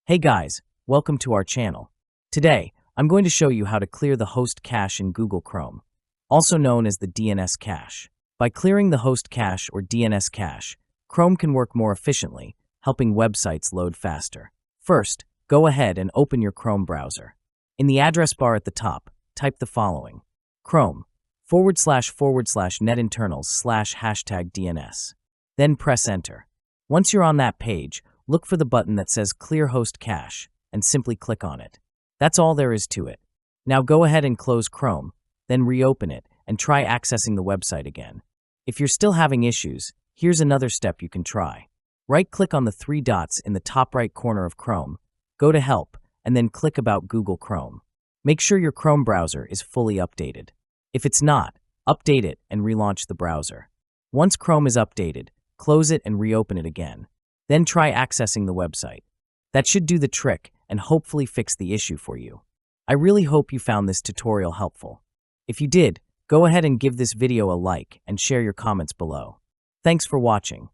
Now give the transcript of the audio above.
Hey guys, welcome to our channel. Today, I'm going to show you how to clear the host cache in Google Chrome, also known as the DNS cache. By clearing the host cache or DNS cache, Chrome can work more efficiently, helping websites load faster. First, go ahead and open your Chrome browser. In the address bar at the top, type the following: chrome//netinternals/#DNS. Then press enter. Once you're on that page, look for the button that says Clear Host Cache and simply click on it. That's all there is to it. Now go ahead and close Chrome, then reopen it and try accessing the website again. If you're still having issues, here's another step you can try. Right-click on the three dots in the top right corner of Chrome, go to Help, and then click About Google Chrome. Make sure your Chrome browser is fully updated. If it's not, update it and relaunch the browser. Once Chrome is updated, close it and reopen it again. Then try accessing the website. That should do the trick and hopefully fix the issue for you. I really hope you found this tutorial helpful. If you did, go ahead and give this video a like and share your comments below. Thanks for watching.